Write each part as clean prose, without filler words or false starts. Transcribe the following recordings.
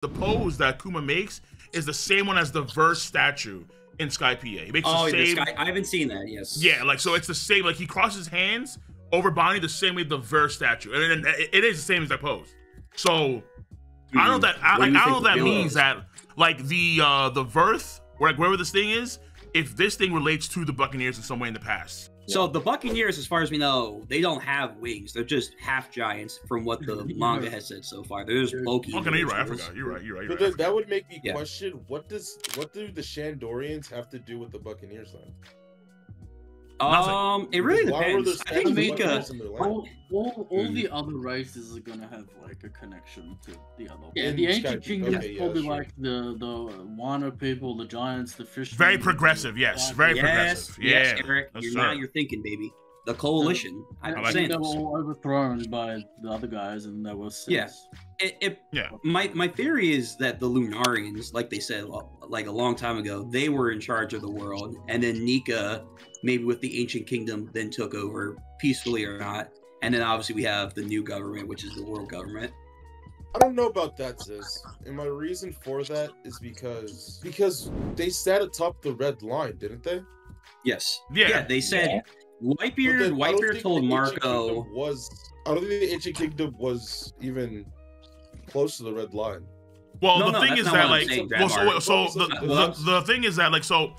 the pose that Kuma makes is the same one as the verse statue in Skypiea. He makes the same. I haven't seen that. Yes. Yeah, like so it's the same. Like he crosses hands over Bonnie the same way the verse statue, and it is the same as that pose. So I don't know that. I don't know what that means. That like the Verth or like wherever this thing is, if this thing relates to the Buccaneers in some way in the past. So the Buccaneers, as far as we know, they don't have wings. They're just half giants, from what the manga has said so far. They're just bulky. Okay, you're right. I forgot. You're right. But that would make me question: what do the Shandorians have to do with the Buccaneers then? It really depends. I think Nika. All the other races are gonna have like a connection to the other. Yeah, the ancient kingdom is probably like the Wano people, the giants, the fish. Very progressive, yes. Very progressive. Yes, Yeah, Eric. Now you're thinking, baby. The coalition. I think they were all overthrown by the other guys, and there was My theory is that the Lunarians, like they said, like a long time ago, they were in charge of the world, and then Nika, maybe with the ancient kingdom, then took over peacefully or not, and then obviously we have the new government, which is the world government. I don't know about that, sis. And my reason for that is because they sat atop the red line, didn't they? Yes. Yeah. They said Whitebeard told Marco. I don't think the ancient kingdom was even close to the red line. Well, the thing is that like, the thing is that like, so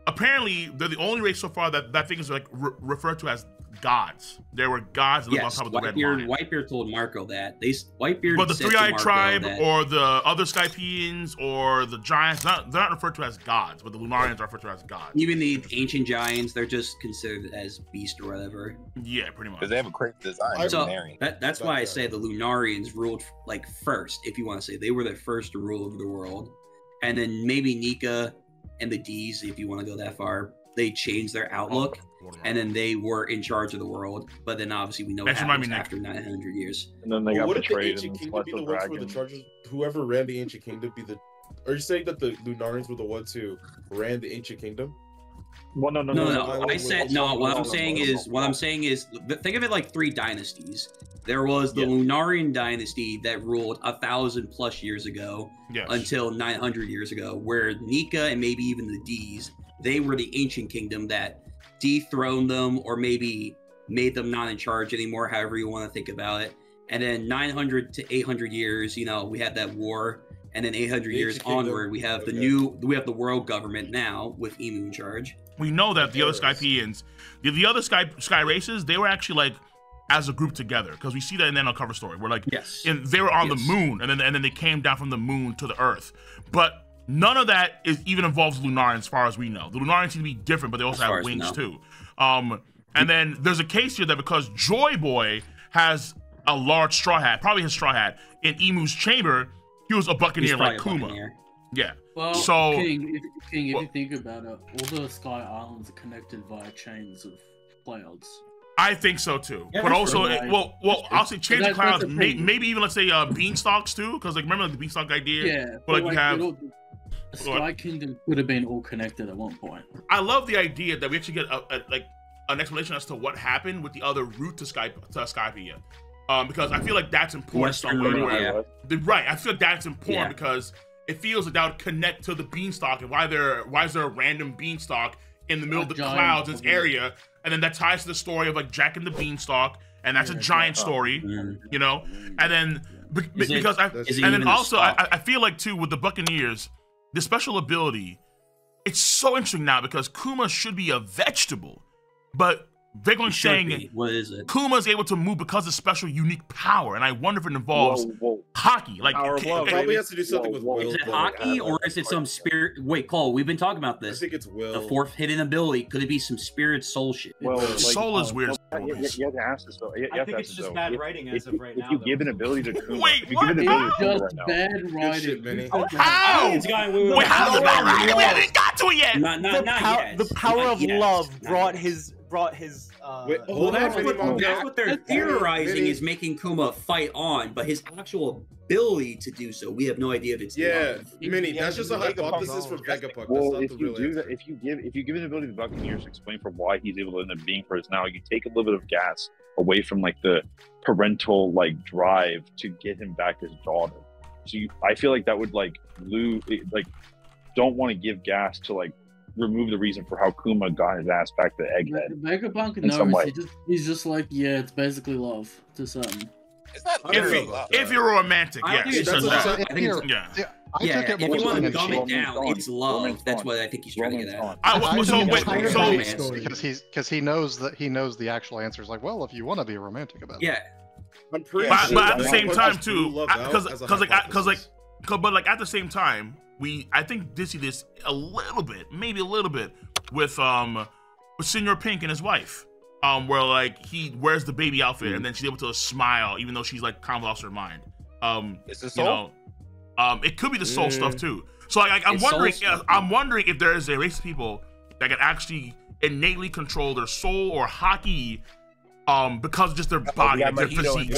apparently they're the only race so far that thing is like referred to as gods. There were gods that lived on top of the red line. Whitebeard told Marco that Whitebeard. But the Three-Eyed Tribe or the other Skypieans or the Giants, they're not referred to as gods, but the Lunarians are referred to as gods. Even the ancient giants, they're just considered as beast or whatever. Yeah, pretty much. Because they have a crazy design. So that's why I say the Lunarians ruled like first, if you want to say. They were the first to rule over the world. And then maybe Nika and the D's, if you want to go that far, they changed their outlook. And then they were in charge of the world, but then obviously we know what happens after 900 years. And then they got betrayed the and ancient kingdom be the ones who were the charges? Whoever ran the ancient kingdom be the? Are you saying that the Lunarians were the ones who ran the ancient kingdom? Well, no. I said no. What I'm saying is, think of it like 3 dynasties. There was the Lunarian dynasty that ruled 1,000+ years ago until 900 years ago, where Nika and maybe even the D's, they were the ancient kingdom that dethroned them or maybe made them not in charge anymore, however you want to think about it. And then 900 to 800 years, we had that war, and then 800 years onward, we have the world government now with Emu in charge. We know that the other Skypieans, the other sky races, they were actually like as a group together, because we see that in the cover story where like they were on the moon, and then they came down from the moon to the Earth, but none of that even involves Lunarians, as far as we know. The Lunarians seem to be different, but they also have wings too. And then there's a case here that because Joy Boy has a large straw hat, probably his straw hat, in Emu's chamber, he was a Buccaneer like Kuma. Yeah. Well, so, King, if you think about it, all the Sky Islands are connected via chains of clouds. I think so too, but also, I'll say chains of clouds, maybe even let's say beanstalks too, because like remember the beanstalk idea? Yeah, but like you have. The Sky Kingdom could have been all connected at one point. I love the idea that we actually get an explanation as to what happened with the other route to Skypiea, because I feel like that's important somewhere. Right, I feel like that's important because it feels like that would connect to the beanstalk and why is there a random beanstalk in the middle of the clouds in this area, and then that ties to the story of like Jack and the Beanstalk, and that's a giant story, and then because I feel like too with the Buccaneers. The special ability, it's so interesting now because Kuma should be a vegetable, but they're going saying what is it? Kuma's able to move because of special unique power, and I wonder if it involves hockey. Like probably has to do something with will. Is it hockey or is it some spirit? Wait, Cole, we've been talking about this. I think it's will. The 4th hidden ability. Could it be some spirit soul shit? Well, soul is weird. You have to ask this though. I think it's just bad writing as of right now. If you give an ability to Kuma, wait, what? It's just bad writing. How? Wait, how's it bad writing? We haven't got to it yet. Not yet. The power of love brought his. That's what they're theorizing is making Kuma fight on, but his actual ability to do so, we have no idea if it's Minnie. That's just a hypothesis for Vegapunk. Well, if you do that, if you give an ability to the Buccaneers to explain for why he's able to end up being first now, you take a little bit of gas away from like the parental like drive to get him back his daughter. So I feel like that would like don't want to give gas to like remove the reason for how Kuma got his ass back to Egghead. Vegapunk knows. He's just like, yeah, it's basically love to some. Is that if you're romantic, yes. If you want to dumb it down, it's love. That's what I think he's trying to get at. Because he knows the actual answer is like, well, if you want to be romantic about it. Yeah. I'm pretty but at the same time too, because at the same time, I think did see this a little bit, maybe a little bit with Senor Pink and his wife. Where like he wears the baby outfit and then she's able to smile even though she's like kind of lost her mind. Is this soul? It could be the soul stuff too. So like, I'm wondering if there is a race of people that can actually innately control their soul or haki, because of just their body, their physique.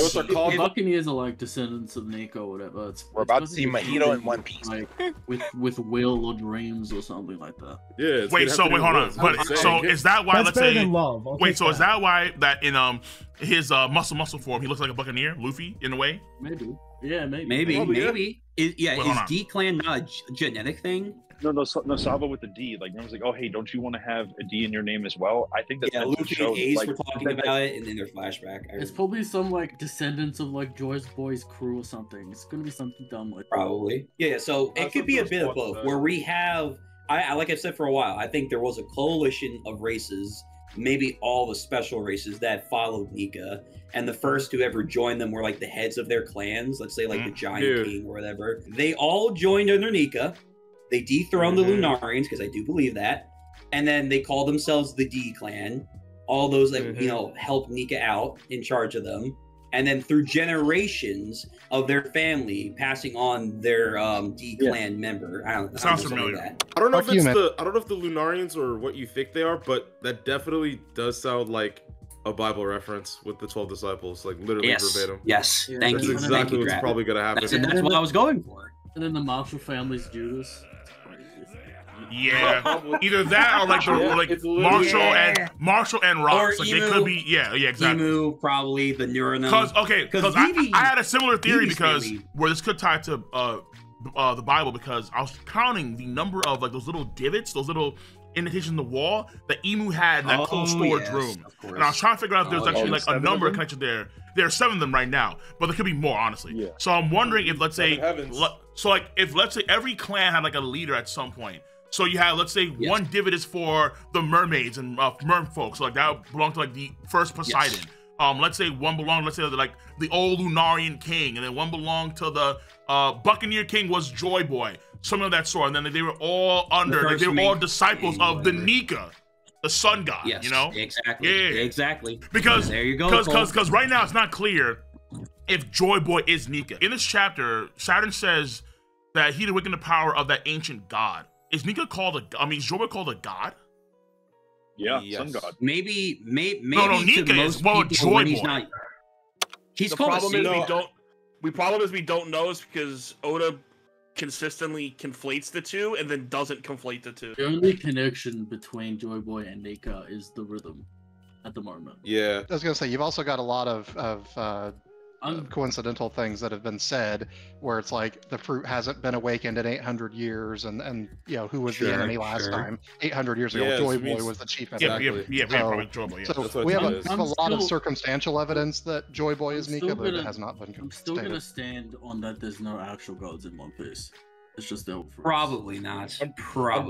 Buccaneers are like descendants of Nico, or whatever. We're about to see Mahito in One Piece, like, with will or dreams or something like that. Yeah. Wait, hold on. But so is that why? Let's say. Wait, so is that why that in his muscle form he looks like a Buccaneer, Luffy in a way? Maybe. Yeah, maybe. Is D-Clan not a genetic thing? No, Saba with the D. Like, everyone's like, oh, hey, don't you want to have a D in your name as well? I think that Luffy and Ace were talking about it, and then their flashback. It's probably some like descendants of like Joy's Boy's crew or something. It's gonna be something dumb like that. Probably. Yeah. So it could be a bit of both. Where we have, I like I said for a while, I think there was a coalition of races, maybe all the special races that followed Nika. And the first to ever join them were like the heads of their clans. Let's say like the Giant King or whatever. They all joined under Nika. They dethroned the Lunarians, because I do believe that. And then they called themselves the D-Clan. All those that, helped Nika out, in charge of them. And then through generations of their family passing on their D-Clan member. I don't Sounds familiar. I don't know if the Lunarians are what you think they are, but that definitely does sound like a Bible reference with the 12 disciples, like literally verbatim. Yes, thank you. That's exactly what's probably going to happen. That's what I was going for. And then the Marshall family's Judas. Yeah, either that or like Marshall and Ross. Like, it could be exactly. Emu, probably the Neuronum. Because I had a similar theory where this could tie to the Bible, because I was counting the number of like those little divots, those little indentations in the wall that Emu had in that cold storage room, and I was trying to figure out if there's actually like a number connected there. There are 7 of them right now, but there could be more, honestly. Yeah. So I'm wondering if let's say every clan had like a leader at some point. So you have, let's say, one divot is for the mermaids and merfolk. So like that belonged to like the first Poseidon. Yes. Let's say one belonged, let's say like the old Lunarian king, and then one belonged to the Buccaneer king was Joy Boy, something of that sort. And then they were all they were all disciples of the Nika, the sun god. Yes, you know? Exactly. Yeah, exactly. Because there you go. Because right now it's not clear if Joy Boy is Nika. In this chapter, Saturn says that he awakened the power of that ancient god. Is Nika called is Joy Boy called a god? Yeah, sun god. Maybe. No, Nika is Joy Boy. He's called the problem is we don't know is because Oda consistently conflates the two and then doesn't conflate the two. The only connection between Joy Boy and Nika is the rhythm at the moment. Yeah. I was gonna say, you've also got a lot of coincidental things that have been said, where it's like the fruit hasn't been awakened in 800 years, and who was the enemy last time? 800 years ago, Joy Boy was the chief enemy. Probably Joy Boy. Yeah. So we have a lot of circumstantial evidence that Joy Boy is Nika, but it has not been. I'm still gonna stand on that. There's no actual gods in One Piece. It's just the probably not. I'm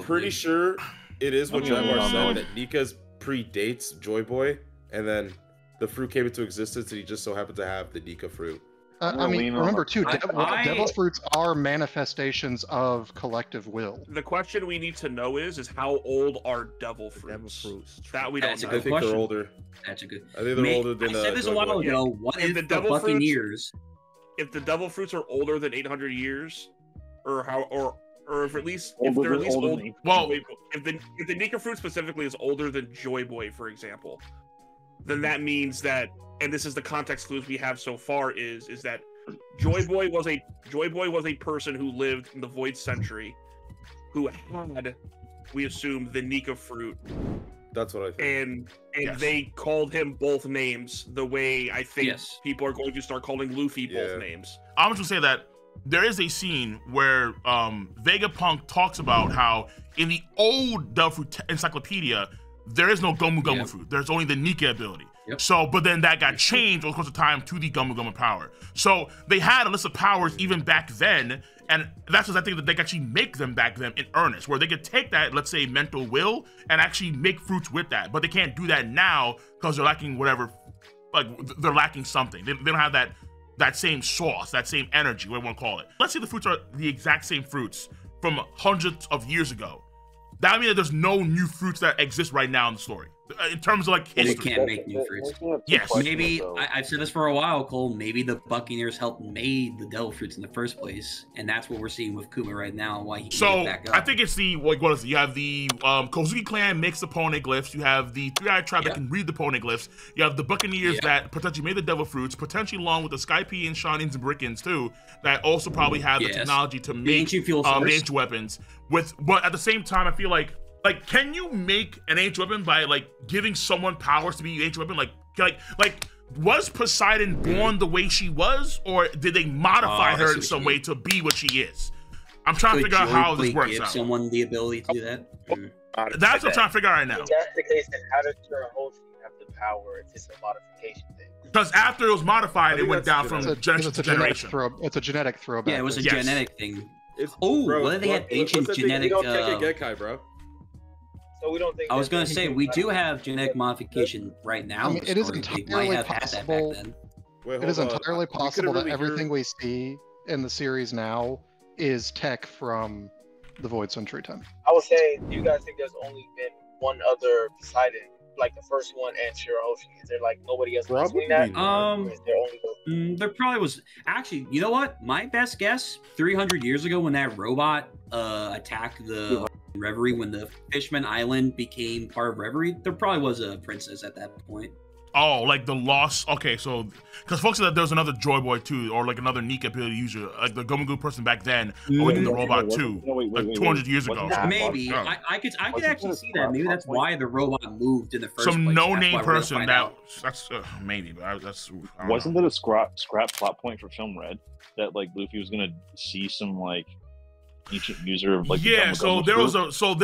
pretty sure it is what Jaguar said, that Nika's predates Joy Boy, and then the fruit came into existence, and he just so happened to have the Nika fruit. I mean, remember too, devil fruits are manifestations of collective will. The question we need to know is how old are devil fruits? That we don't know. I think they're older. That's a good. I think they're older than. I said this a while ago. What if the Buccaneers? If the devil fruits are older than 800 years, or if at least if they're at least old. Well, if the Nika fruit specifically is older than Joy Boy, for example, then that means that, and this is the context clues we have so far, is that Joy Boy was a person who lived in the Void Century, who had, we assume, the Nika fruit. That's what I think. And they called him both names, the way I think people are going to start calling Luffy both names. I'm just gonna say that there is a scene where Vegapunk talks about how in the old Devil Fruit Encyclopedia, there is no Gomu Gomu fruit. There's only the Nika ability. So, but then that got changed over the course of time to the Gomu Gomu power. So they had a list of powers even back then, and that's what I think that they could actually make them back then in earnest, where they could take that, let's say, mental will, and actually make fruits with that. But they can't do that now because they're lacking whatever, like they're lacking something. They don't have that same sauce, that same energy, whatever you want to call it. Let's say the fruits are the exact same fruits from hundreds of years ago. That means that there's no new fruits that exist right now in the story. In terms of like history. They can't make new fruits. Yes. Maybe, I've said this for a while, Cole, maybe the Buccaneers helped made the Devil Fruits in the first place. And that's what we're seeing with Kuma right now, why he can get back up. I think it's the, like, what is it? You have the Kozuki clan makes the poneglyphs. You have the three-eyed tribe that can read the poneglyphs. You have the Buccaneers that potentially made the Devil Fruits, potentially along with the Skypiea and Shonins and Brickens too, that also probably have the technology to make the ancient weapons. But at the same time, I feel like, can you make an ancient weapon by like giving someone powers to be an ancient weapon? Like was Poseidon born the way she was, or did they modify her in some way to be what she is? I'm trying to figure out how this works out. Someone the ability to do that. That's what I'm trying to figure out right now. If that's the case, then how does Shirahoshi have the power if it's a modification thing? Because after it was modified, it went down from generation to generation. It's a genetic throwback. Yeah, it was a genetic thing. What if they had ancient genetic? Gekkai, bro. So we don't think. I was gonna say we do have genetic modification right now. I mean, it is entirely possible. It is entirely possible that everything we see in the series now is tech from the Void Century time. I would say, do you guys think there's only been one other Poseidon, like the first one, and Shirahoshi? Is there like nobody else between that? There probably was. Actually, you know what? My best guess: 300 years ago, when that robot attacked the Reverie, when the Fishman Island became part of Reverie, there probably was a princess at that point. Oh, like the lost. Okay, so because folks said that there was another Joy Boy too, or like another Nika ability user, like the Gomu person back then, awakened the robot too, like 200 years ago. Maybe I could actually see that. Maybe that's why the robot moved in the first place. Some no-name person that's maybe, but that's. Wasn't that a scrap plot point for Film Red that like Luffy was gonna see some like ancient user of like so there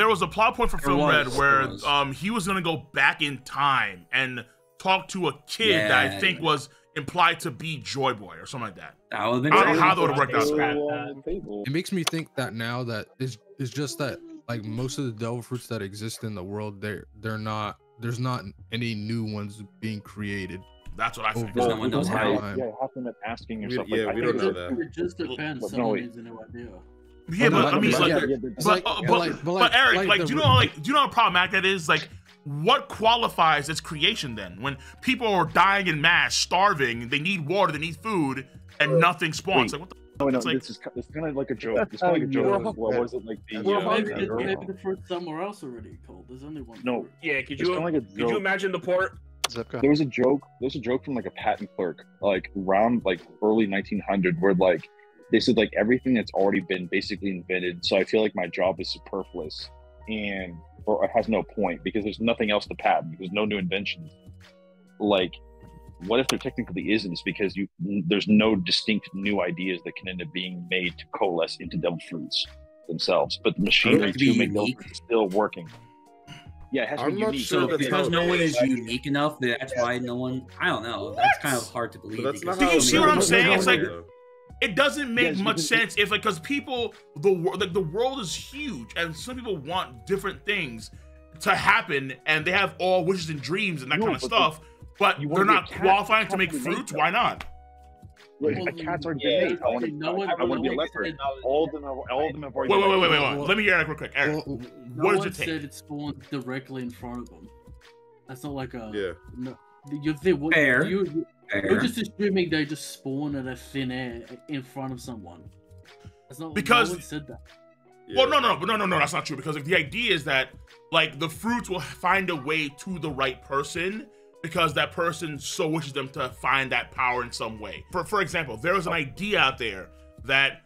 was a plot point for Film Red where he was gonna go back in time and talk to a kid that I think was implied to be Joy Boy or something like that. I don't know how that would work out. It makes me think that now that it's just that like most of the Devil Fruits that exist in the world, there's not any new ones being created. That's what I think. No one knows how. Yeah, how come asking yourself? We don't know that. It just depends. Someone needs a new idea. Yeah, but I mean, but Eric, like, do you know how problematic that is? Like, what qualifies as creation then? When people are dying in mass, starving, they need water, they need food, and nothing spawns. Like, what the? No, this is kind of like a joke. It's kind of like a joke. What was it like? Maybe the fruit somewhere else already cold. There's only one. No. Yeah, could you imagine the port? There was a joke. There's a joke from like a patent clerk, like around like early 1900, where like they said like everything that's already been basically invented. So I feel like my job is superfluous or it has no point because there's nothing else to patent. There's no new inventions. Like, what if there technically isn't? Because there's no distinct new ideas that can end up being made to coalesce into Devil Fruits themselves. But the machinery to make Devil Fruits is still working. Yeah, it has to be unique. So because no one is unique enough, that's why no one. I don't know. That's kind of hard to believe. Do you see what I'm saying? It's like it doesn't make much sense if like because people the world is huge and some people want different things to happen and they have all wishes and dreams and that kind of stuff, but they're not qualifying to make fruits. Why not? Like, a cat's already been made. I want to be a leopard. All of them have already. Wait. Let me hear Eric real quick. Eric, what does it take? Said it spawned directly in front of them. That's not like a no. You're just assuming they just spawn out of thin air in front of someone. That's not because no one said that. Well, no, that's not true. Because the idea is that like the fruits will find a way to the right person because that person so wishes them to find that power in some way. For example, there was an idea out there that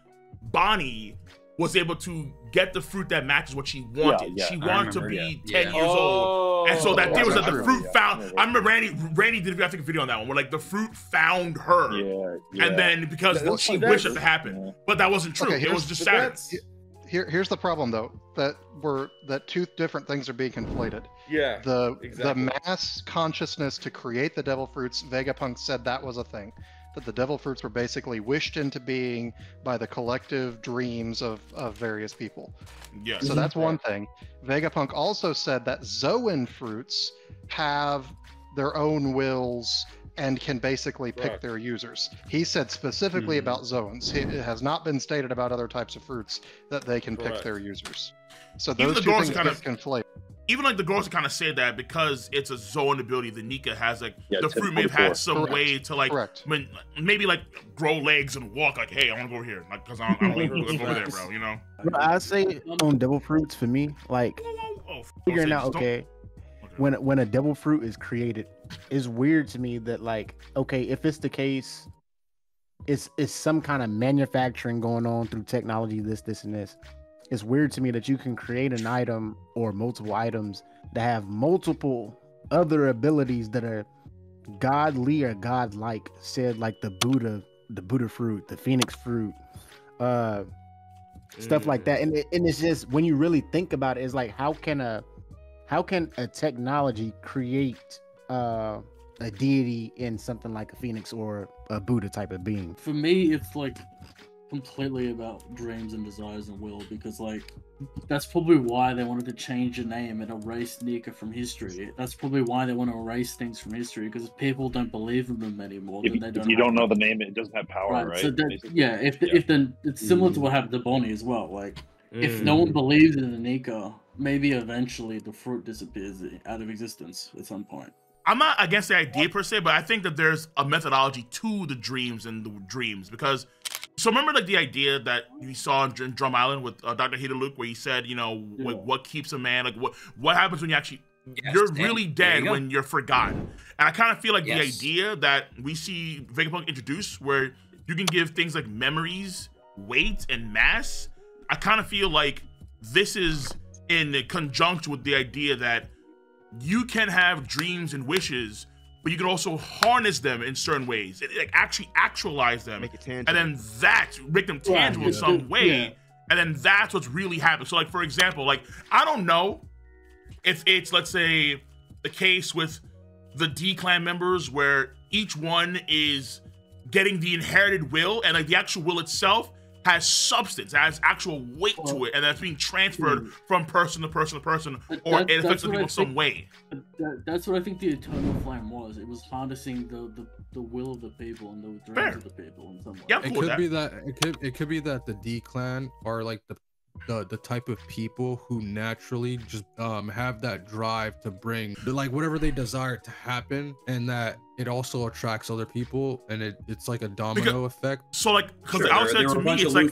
Bonnie was able to get the fruit that matches what she wanted. Yeah, she wanted to be 10 years Oh. old. And so that there was that the true. fruit found. Yeah. I remember Randy did I think a video on that one where like the fruit found her. Yeah. And then because she wished it to happen. But that wasn't true. Okay, it was just Saturn. Here's the problem though, that two different things are being conflated. Yeah. The mass consciousness to create the devil fruits, Vegapunk said that was a thing. That the devil fruits were basically wished into being by the collective dreams of various people. Yes. So that's one thing. Vegapunk also said that Zoan fruits have their own wills and can basically pick their users. He said specifically about Zoans. It has not been stated about other types of fruits that they can pick their users. So those two things get conflated. Even like the girls kind of say that because it's a Zoan ability, the Nika has like the fruit may have had some way to like maybe like grow legs and walk like, hey, I want to go over here, like because I don't want to go over there, bro. You know. I say on devil fruits for me, like figuring out when a devil fruit is created, it's weird to me that like if it's the case, it's some kind of manufacturing going on through technology, this and this. It's weird to me that you can create an item or multiple items that have multiple other abilities that are godly or godlike, said like the Buddha fruit, the Phoenix fruit, stuff like that. And it's just, when you really think about it, it's like how can a technology create a deity in something like a Phoenix or a Buddha type of being? For me, it's like completely about dreams and desires and will, because like that's probably why they wanted to change the name and erase Nika from history. That's probably why they want to erase things from history, because if people don't believe in them anymore, if you don't know the name, it doesn't have power, right? So if then it's similar to what happened to Bonnie as well. Like if no one believes in the Nika, maybe eventually the fruit disappears out of existence at some point. I'm not against the idea per se, but I think that there's a methodology to the dreams and the dreams, because so remember like the idea that we saw in Drum Island with Dr. Luke, where he said, you know, like, what keeps a man, like what happens when you actually you're really dead when you're forgotten. And I kind of feel like the idea that we see Vegapunk introduce, where you can give things like memories, weight, and mass. I kind of feel like this is in conjunction with the idea that you can have dreams and wishes, but you can also harness them in certain ways, like actually actualize them, make it tangible, and then make them tangible in some way, and then that's what's really happening. So like, for example, like I don't know if it's, let's say, the case with the D-Clan members where each one is getting the inherited will, and like the actual will itself has substance, has actual weight to it, and that's being transferred from person to person to person, or it affects the people in some way. That's what I think the Eternal Flame was. It was harnessing the will of the people and the dreams of the people in some way. Yeah, it could be that it could be that the D-Clan are like the type of people who naturally just have that drive to bring like whatever they desire to happen, and that it also attracts other people, and it's like a domino effect. So like, because the outside to me, it's like,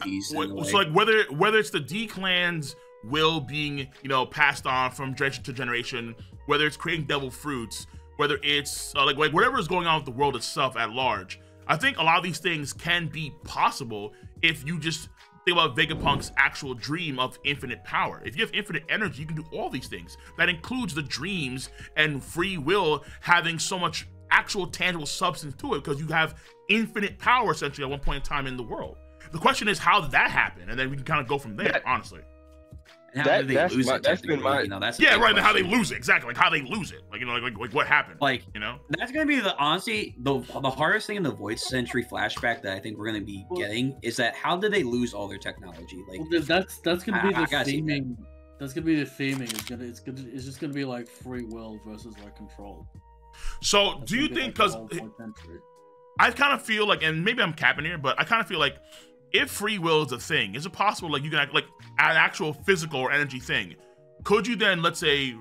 so like whether it's the D-Clan's will being, you know, passed on from generation to generation, whether it's creating devil fruits, whether it's like whatever is going on with the world itself at large, I think a lot of these things can be possible if you just think about Vegapunk's actual dream of infinite power. If you have infinite energy, you can do all these things. That includes the dreams and free will having so much actual tangible substance to it, because you have infinite power essentially at one point in time in the world. The question is, how did that happen? And then we can kind of go from there, honestly. And how did they lose it? That's been my, you know, that's right. And how they lose it, exactly. Like how they lose it, like, you know, like what happened, like, you know. That's gonna be honestly the hardest thing in the Void Century flashback that I think we're gonna be getting is that how did they lose all their technology? Like that's gonna be the theming. That's gonna be the theming. It's just gonna be like free will versus like control. So do you think, because I kind of feel like, and maybe I'm capping here, but I kind of feel like if free will is a thing, is it possible like you can act like an actual physical or energy thing? Could you then, let's say,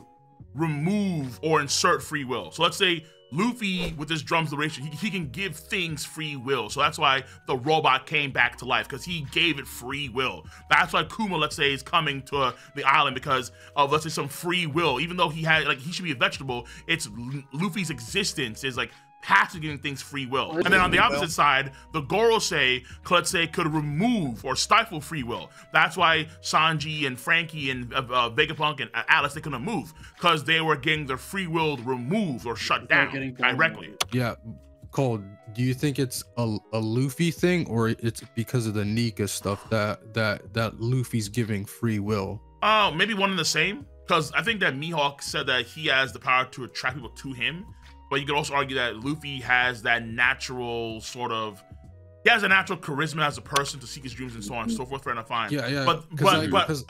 remove or insert free will? So let's say Luffy with his drums liberation, he can give things free will. So that's why the robot came back to life, because he gave it free will. That's why Kuma, let's say, is coming to the island because of, let's say, some free will. Even though he should be a vegetable, it's Luffy's existence is like passive giving things free will. And then on the opposite side, the Gorosei, let's say, could remove or stifle free will. That's why Sanji and Frankie and Vegapunk and Alice, they couldn't move because they were getting their free will removed or shut down directly. Yeah, Cole, do you think it's a Luffy thing, or it's because of the Nika stuff that Luffy's giving free will? Oh, maybe one and the same. Because I think that Mihawk said that he has the power to attract people to him, but you could also argue that Luffy has that natural sort of, he has a natural charisma as a person to seek his dreams and so on and so forth. Fair enough, fine. Yeah. But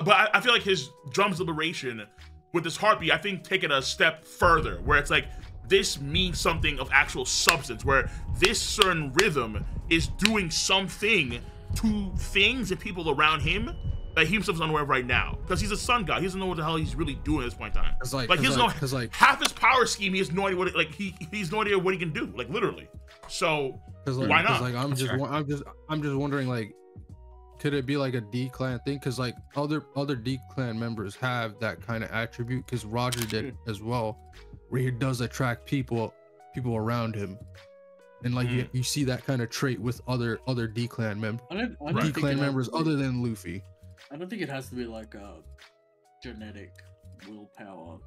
I feel like his drum's liberation with this heartbeat, I think, take it a step further, where it's like this means something of actual substance, where this certain rhythm is doing something to things and people around him that he himself is unaware of right now, because he's a sun god. He doesn't know what the hell he's really doing at this point in time. Half his power scheme, he has no idea what he's no idea what he can do, like literally. So why not? Like I'm just wondering, like, could it be like a D-Clan thing? Because like other D-Clan members have that kind of attribute, because Roger did it as well, where he does attract people around him. And like you see that kind of trait with other D-Clan members, members other than Luffy. I don't think it has to be like a genetic willpower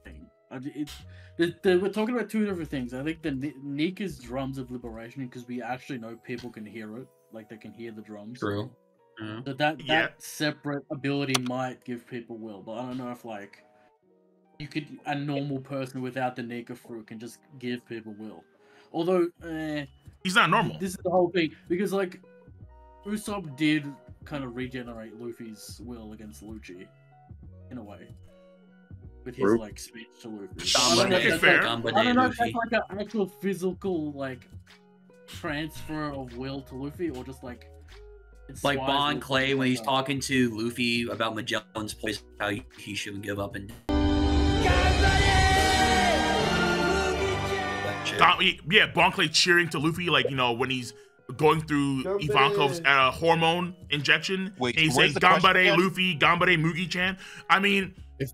thing. We're talking about two different things. I think the Nika's drums of liberation, because we actually know people can hear it, like they can hear the drums. True. So that separate ability might give people will, but I don't know if like a normal person without the Nika fruit can just give people will. Although he's not normal. This is the whole thing, because like Usopp did kind of regenerate Luffy's will against Lucci in a way with his like speech to Luffy. I don't know if that's like an actual physical like transfer of will to Luffy, or just like it's like Bon Clay when he's talking to Luffy about Magellan's place, how he shouldn't give up and yeah, Bon Clay cheering to Luffy, like, you know, when he's going through Ivankov's hormone injection. Wait, and he's saying Gambare Luffy, Gambare Mugi-chan. I mean, if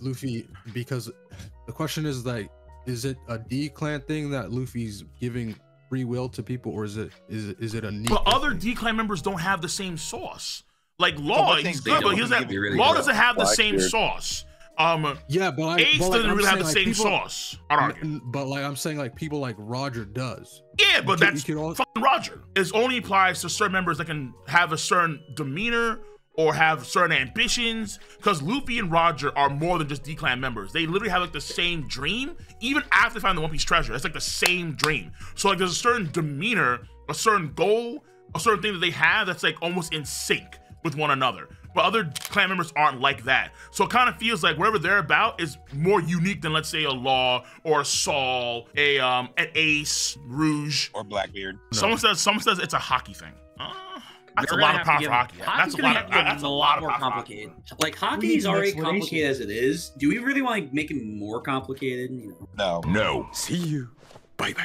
Luffy, because the question is like, is it a D-Clan thing that Luffy's giving free will to people, or is it a Nika? But other D-Clan members don't have the same sauce. Like Law, he's good, but Law doesn't have the same sauce. Yeah, but Ace doesn't really have the same sauce. But like I'm saying, like people like Roger does. Yeah, but that's fucking Roger. It only applies to certain members that can have a certain demeanor or have certain ambitions. Because Luffy and Roger are more than just D-Clan members. They literally have like the same dream, even after they find the One Piece treasure. It's like the same dream. So like there's a certain demeanor, a certain goal, a certain thing that they have that's like almost in sync with one another. But other clan members aren't like that. So it kind of feels like wherever they're about is more unique than, let's say, a Law or a Saul, an Ace, Rouge, or Blackbeard. No. Someone says it's a hockey thing. That's a lot of power for hockey. That's a lot more complicated. Like hockey is already complicated as it is. Do we really want to make it more complicated? No. See you. Bye.